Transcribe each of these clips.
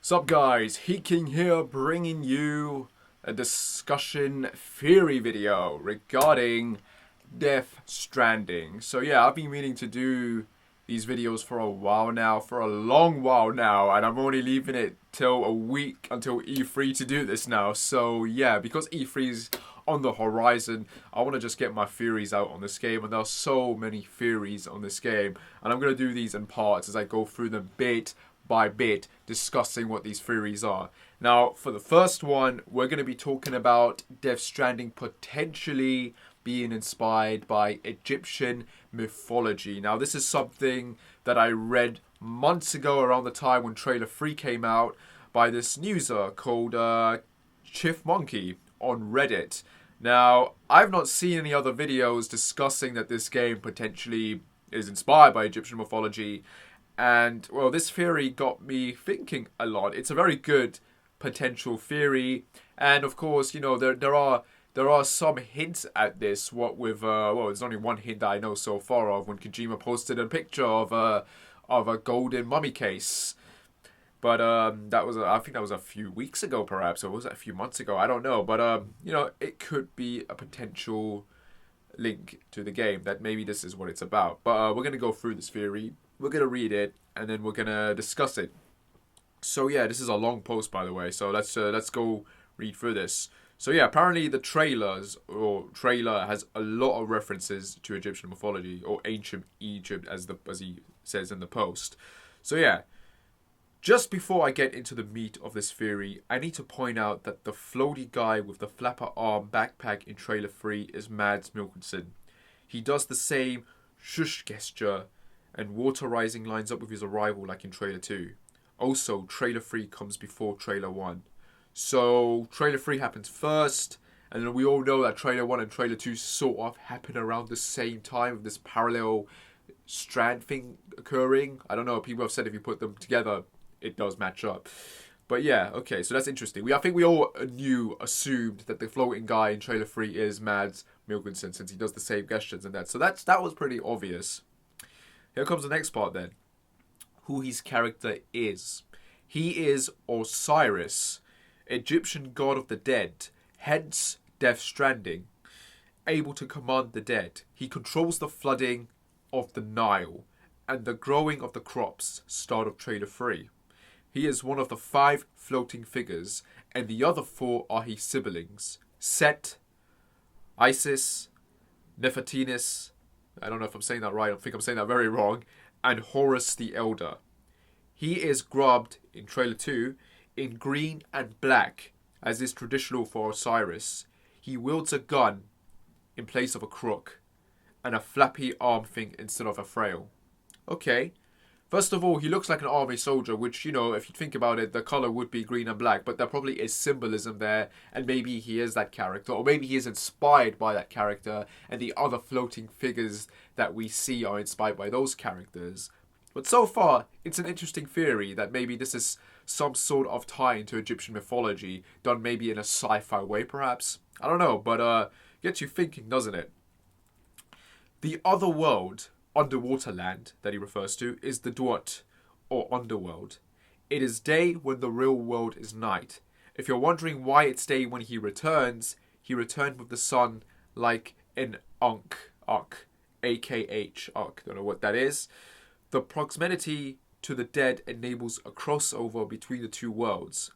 Sup guys, King here bringing you a discussion theory video regarding Death Stranding. So yeah, I've been meaning to do these videos for a while now, for a long while now, and I'm only leaving it till a week until E3 to do this now. So yeah, because E3's on the horizon, I want to just get my theories out on this game, and there are so many theories on this game, and I'm going to do these in parts as I go through them bit by bit, discussing what these theories are. Now, for the first one, we're going to be talking about Death Stranding potentially being inspired by Egyptian mythology. Now, this is something that I read months ago around the time when Trailer 3 came out by this newser called Chief Monkey on Reddit. Now, I've not seen any other videos discussing that this game potentially is inspired by Egyptian mythology. And, well, this theory got me thinking a lot. It's a very good potential theory. And, of course, you know, there are some hints at this. What with, well, there's only one hint that I know so far of when Kojima posted a picture of a golden mummy case. But that was, I think that was a few weeks ago, perhaps. Or was it a few months ago? I don't know. But, you know, it could be a potential link to the game that maybe this is what it's about. But we're going to go through this theory. We're going to read it, and then we're going to discuss it. So yeah, this is a long post, by the way, so let's go read through this. So yeah, apparently the trailer has a lot of references to Egyptian mythology, or ancient Egypt, as he says in the post. So yeah, just before I get into the meat of this theory, I need to point out that the floaty guy with the flapper arm backpack in trailer 3 is Mads Mikkelsen. He does the same shush gesture, and water rising lines up with his arrival like in trailer 2. Also, trailer 3 comes before trailer 1. So, trailer 3 happens first, and then we all know that trailer 1 and trailer 2 sort of happen around the same time, with this parallel strand thing occurring. I don't know, people have said if you put them together, it does match up. But yeah, okay, so that's interesting. I think we all assumed that the floating guy in trailer 3 is Mads Mikkelsen, since he does the same gestures and that. So that was pretty obvious. Here comes the next part then. Who his character is. He is Osiris, Egyptian god of the dead, hence Death Stranding. Able to command the dead, he controls the flooding of the Nile and the growing of the crops, start of trailer 3. He is one of the 5 floating figures, and the other 4 are his siblings. Set, Isis, Nefertinis, I don't know if I'm saying that right, I think I'm saying that very wrong, and Horus the Elder. He is grubbed, in trailer 2, in green and black, as is traditional for Osiris. He wields a gun in place of a crook, and a flappy arm thing instead of a frail. Okay. First of all, he looks like an army soldier, which, you know, if you think about it, the colour would be green and black, but there probably is symbolism there, and maybe he is that character, or maybe he is inspired by that character, and the other floating figures that we see are inspired by those characters. But so far, it's an interesting theory that maybe this is some sort of tie into Egyptian mythology, done maybe in a sci-fi way, perhaps. I don't know, but gets you thinking, doesn't it? The other world, underwater land, that he refers to, is the Dwat, or underworld. It is day when the real world is night. If you're wondering why it's day when he returned with the sun like an Ankh, AKH, don't know what that is. The proximity to the dead enables a crossover between the two worlds.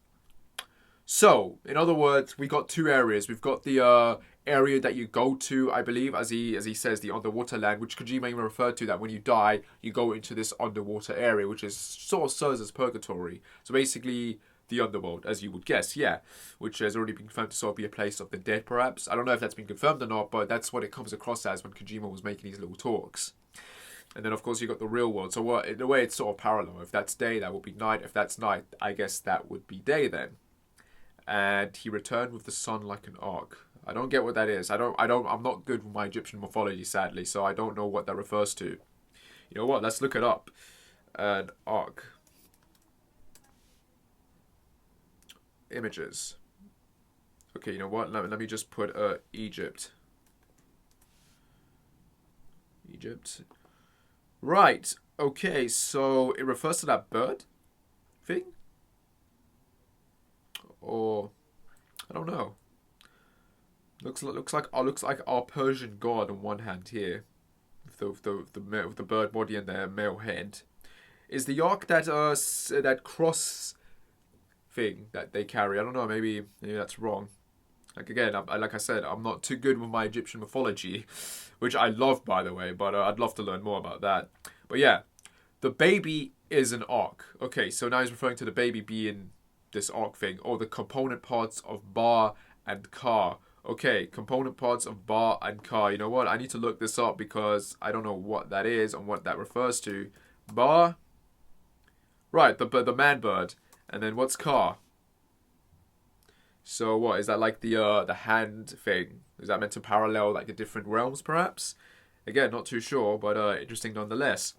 So, in other words, we got 2 areas. We've got the area that you go to, I believe, as he says, the underwater land, which Kojima even referred to, that when you die, you go into this underwater area, which is sort of serves as purgatory. So basically, the underworld, as you would guess, yeah, which has already been confirmed to sort of be a place of the dead, perhaps. I don't know if that's been confirmed or not, but that's what it comes across as when Kojima was making these little talks. And then, of course, you got the real world. So in a way, it's sort of parallel. If that's day, that would be night. If that's night, I guess that would be day then. And he returned with the sun like an ark. I don't get what that is. I'm not good with my Egyptian mythology, sadly, so I don't know what that refers to. You know what? Let's look it up. An ark. Images. Okay, you know what? Let me just put Egypt. Egypt. Right. Okay, so it refers to that bird thing? or I don't know. Looks like our Persian god on one hand here, with the bird body and the male head. Is the ark that cross thing that they carry? I don't know. Maybe that's wrong. Like again, like I said, I'm not too good with my Egyptian mythology, which I love, by the way. But I'd love to learn more about that. But yeah, the baby is an ark. Okay, so now he's referring to the baby being this ark thing, or the component parts of Ba and Ka. Okay, component parts of Ba and Ka. You know what? I need to look this up because I don't know what that is and what that refers to. Ba, right? The man bird, and then what's Ka? So what is that, like the hand thing? Is that meant to parallel like the different realms, perhaps? Again, not too sure, but interesting nonetheless.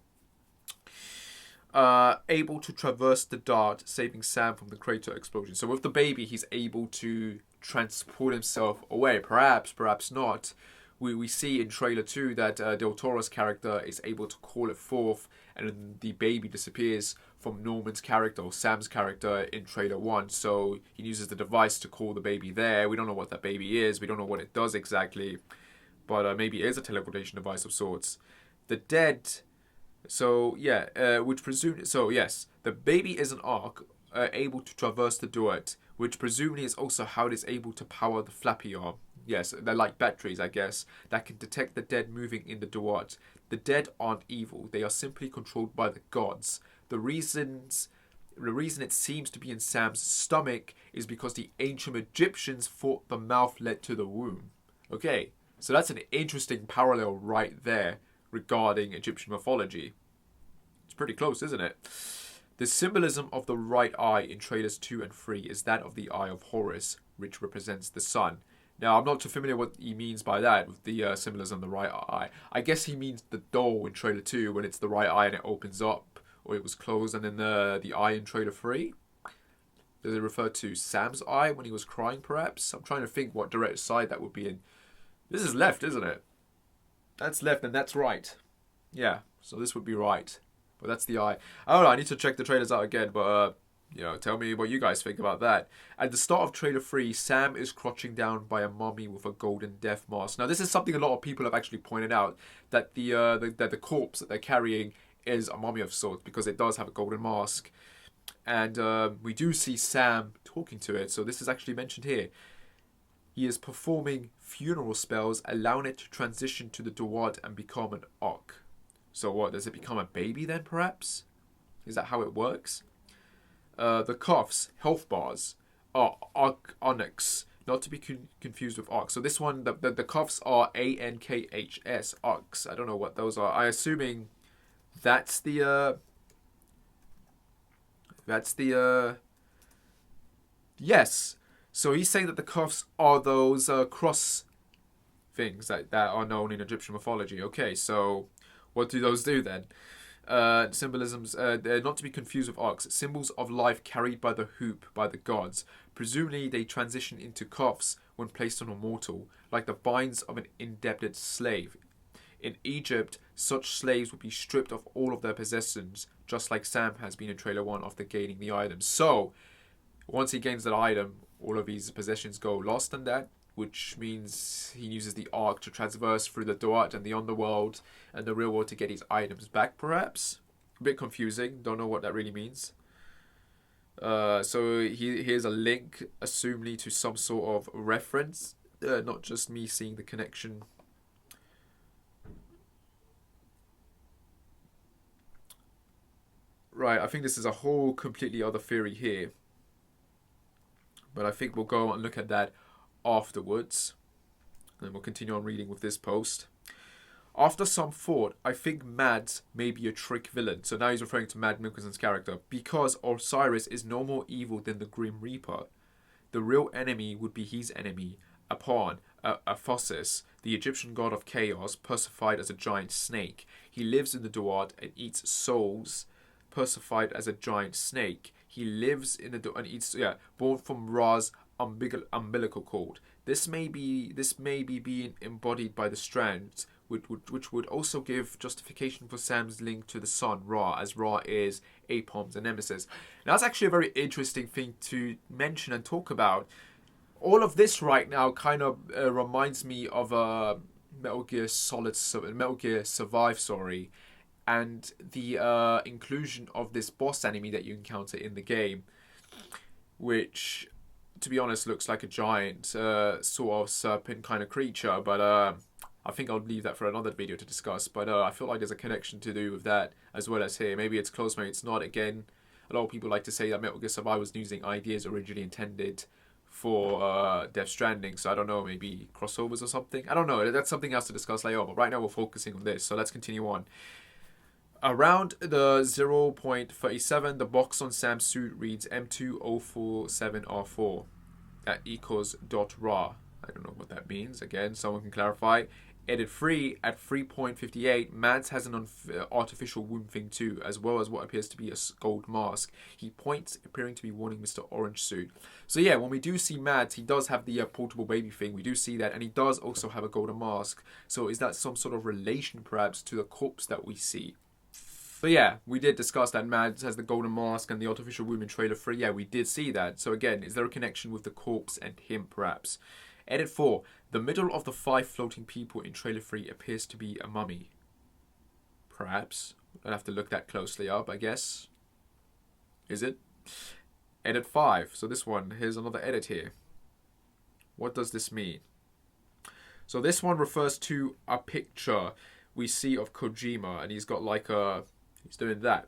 Able to traverse the dart, saving Sam from the crater explosion. So with the baby, he's able to transport himself away. Perhaps not. We see in trailer 2 that Del Toro's character is able to call it forth, and the baby disappears from Norman's character, or Sam's character, in trailer 1. So he uses the device to call the baby there. We don't know what that baby is. We don't know what it does exactly. But maybe it is a teleportation device of sorts. The dead... So, yeah, which presume... So, yes, the baby is an ark able to traverse the duet, which presumably is also how it is able to power the flappy arm. Yes, they're like batteries, I guess, that can detect the dead moving in the duat. The dead aren't evil. They are simply controlled by the gods. The reason it seems to be in Sam's stomach is because the ancient Egyptians thought the mouth led to the womb. Okay, so that's an interesting parallel right there regarding Egyptian mythology. It's pretty close, isn't it? The symbolism of the right eye in trailers 2 and 3 is that of the Eye of Horus, which represents the sun. Now, I'm not too familiar what he means by that, with the symbolism of the right eye. I guess he means the door in trailer 2, when it's the right eye and it opens up, or it was closed, and then the eye in trailer 3. Does it refer to Sam's eye when he was crying, perhaps? I'm trying to think what direct side that would be in. This is left, isn't it? That's left and that's right. Yeah, so this would be right. But that's the eye. I don't know, I need to check the trailers out again, but, tell me what you guys think about that. At the start of trailer 3, Sam is crouching down by a mummy with a golden death mask. Now, this is something a lot of people have actually pointed out, that the corpse that they're carrying is a mummy of sorts, because it does have a golden mask. And we do see Sam talking to it, so this is actually mentioned here. He is performing funeral spells, allowing it to transition to the Duat and become an Ark. So what, does it become a baby then, perhaps? Is that how it works? The cuffs, health bars, are Onyx, not to be confused with Ark. So this one, the cuffs are ANKHS, Arks. I don't know what those are. I'm assuming that's the... Yes. So he's saying that the cuffs are those cross things that are known in Egyptian mythology. Okay, so what do those do then? Symbolisms, they're not to be confused with arcs. Symbols of life carried by the hoop by the gods. Presumably they transition into cuffs when placed on a mortal, like the binds of an indebted slave. In Egypt, such slaves would be stripped of all of their possessions, just like Sam has been in trailer 1 after gaining the item. So, once he gains that item, all of his possessions go lost in that, which means he uses the Ark to traverse through the Duat and the underworld and the real world to get his items back, perhaps? A bit confusing, don't know what that really means. So here's a link, assumably to some sort of reference, not just me seeing the connection. Right, I think this is a whole completely other theory here. But I think we'll go and look at that afterwards. And then we'll continue on reading with this post. After some thought, I think Mads may be a trick villain. So now he's referring to Mad Mikkelsen's character. Because Osiris is no more evil than the Grim Reaper. The real enemy would be his enemy, Osiris, the Egyptian god of chaos, personified as a giant snake. He lives in the Duat and eats souls, personified as a giant snake. He lives in the and eats born from Ra's umbilical cord. This may be being embodied by the strands which would also give justification for Sam's link to the sun, Ra, as Ra is Apom's nemesis. Now, that's actually a very interesting thing to mention and talk about. All of this right now kind of reminds me of Metal Gear Survive, sorry, and the inclusion of this boss enemy that you encounter in the game, which, to be honest, looks like a giant sort of serpent kind of creature, but I think I'll leave that for another video to discuss. But I feel like there's a connection to do with that as well as here. Maybe it's close, maybe it's not. Again, a lot of people like to say that Metal Gear Survive was using ideas originally intended for Death Stranding, so I don't know, maybe crossovers or something. I don't know, that's something else to discuss later on, but right now we're focusing on this, so let's continue on. Around the 0.37, the box on Sam's suit reads M2047R4. That equals .ra. I don't know what that means. Again, someone can clarify. Edit 3 at 3.58, Mads has an artificial womb thing too, as well as what appears to be a gold mask. He points, appearing to be warning Mr. Orange suit. So yeah, when we do see Mads, he does have the portable baby thing. We do see that, and he does also have a golden mask. So is that some sort of relation, perhaps, to the corpse that we see? But yeah, we did discuss that Mads has the golden mask and the artificial womb in trailer 3. Yeah, we did see that. So again, is there a connection with the corpse and him, perhaps? Edit 4. The middle of the 5 floating people in trailer 3 appears to be a mummy. Perhaps. I'll have to look that closely up, I guess. Is it? Edit 5. So this one, here's another edit here. What does this mean? So this one refers to a picture we see of Kojima, and he's got like a... he's doing that.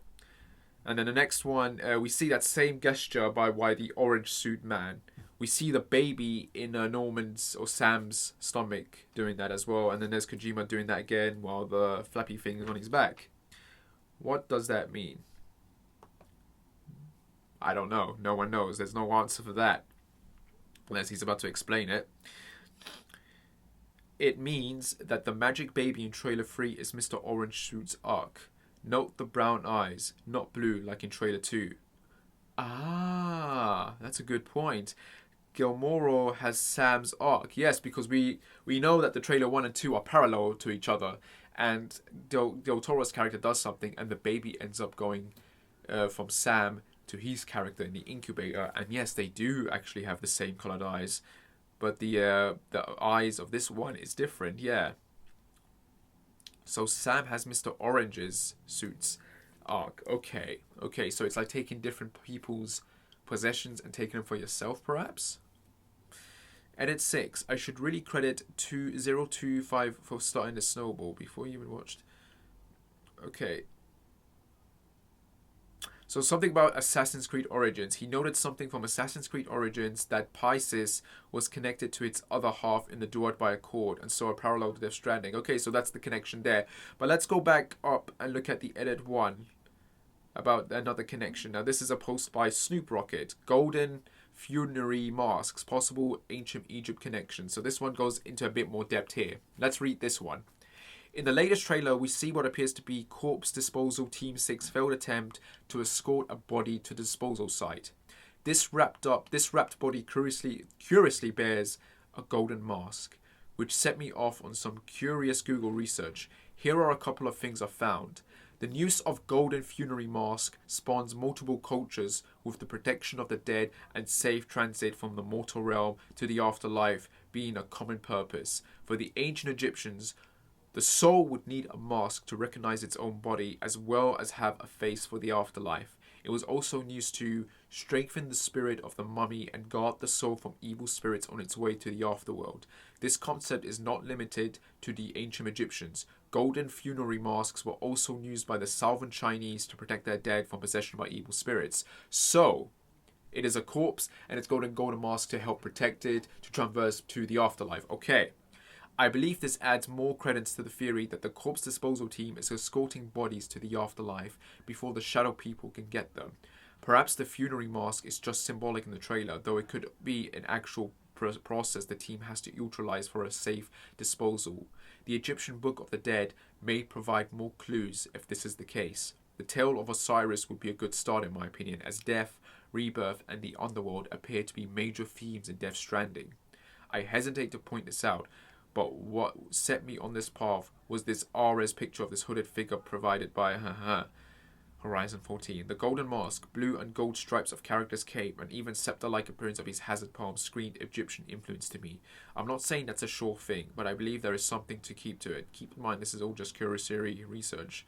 And then the next one, we see that same gesture by the orange suit man. We see the baby in Norman's or Sam's stomach doing that as well. And then there's Kojima doing that again while the flappy thing is on his back. What does that mean? I don't know. No one knows. There's no answer for that. Unless he's about to explain it. It means that the magic baby in trailer 3 is Mr. Orange Suit's arc. Note the brown eyes, not blue like in trailer 2. Ah, that's a good point. Gilmoro has Sam's arc. Yes, because we know that the trailer 1 and 2 are parallel to each other. And Del Toro's character does something and the baby ends up going from Sam to his character in the incubator. And yes, they do actually have the same colored eyes. But the eyes of this one is different, yeah. So Sam has Mr. Orange's suit's arc. Okay, so it's like taking different people's possessions and taking them for yourself, perhaps? Edit 6. I should really credit 2025 for starting the snowball before you even watched. Okay. So something about Assassin's Creed Origins. He noted something from Assassin's Creed Origins that Pisces was connected to its other half in the duad by a cord, and so a parallel to Death Stranding. Okay, so that's the connection there. But let's go back up and look at the edit 1 about another connection. Now this is a post by Snoop Rocket. Golden funerary masks, possible ancient Egypt connection. So this one goes into a bit more depth here. Let's read this one. In the latest trailer, we see what appears to be Corpse Disposal Team 6 failed attempt to escort a body to the disposal site. This wrapped body curiously bears a golden mask, which set me off on some curious Google research. Here are a couple of things I found. The use of golden funerary mask spawns multiple cultures with the protection of the dead and safe transit from the mortal realm to the afterlife being a common purpose. For the ancient Egyptians, the soul would need a mask to recognize its own body as well as have a face for the afterlife. It was also used to strengthen the spirit of the mummy and guard the soul from evil spirits on its way to the afterworld. This concept is not limited to the ancient Egyptians. Golden funerary masks were also used by the southern Chinese to protect their dead from possession by evil spirits. So, it is a corpse and it's got a golden mask to help protect it to traverse to the afterlife. Okay. I believe this adds more credence to the theory that the corpse disposal team is escorting bodies to the afterlife before the shadow people can get them. Perhaps the funerary mask is just symbolic in the trailer, though it could be an actual process the team has to utilize for a safe disposal. The Egyptian Book of the Dead may provide more clues if this is the case. The tale of Osiris would be a good start in my opinion, as death, rebirth and the underworld appear to be major themes in Death Stranding. I hesitate to point this out, But what set me on this path was this RS picture of this hooded figure provided by Horizon 14. The golden mask, blue and gold stripes of character's cape, and even scepter-like appearance of his hazard palm screamed Egyptian influence to me. I'm not saying that's a sure thing, but I believe there is something to keep to it. Keep in mind, this is all just cursory research.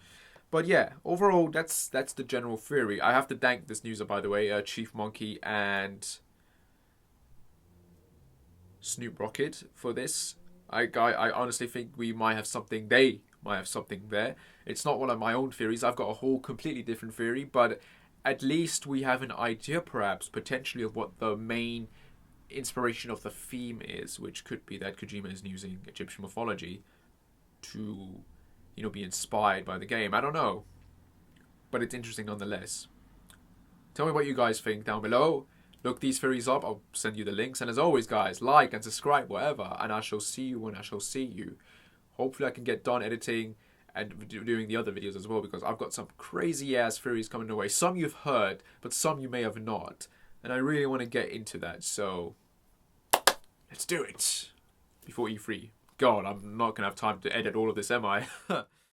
But yeah, overall, that's the general theory. I have to thank this user, by the way, Chief Monkey and Snoop Rocket for this. I honestly think we might have something. They might have something there. It's not one of my own theories. I've got a whole completely different theory, but at least we have an idea, perhaps, potentially, of what the main inspiration of the theme is, which could be that Kojima is using Egyptian mythology to, be inspired by the game. I don't know, but it's interesting nonetheless. Tell me what you guys think down below. Look these theories up. I'll send you the links. And as always, guys, like and subscribe, whatever. And I shall see you when I shall see you. Hopefully I can get done editing and doing the other videos as well, because I've got some crazy ass theories coming away. Some you've heard, but some you may have not. And I really want to get into that. So let's do it before E3. God, I'm not going to have time to edit all of this, am I?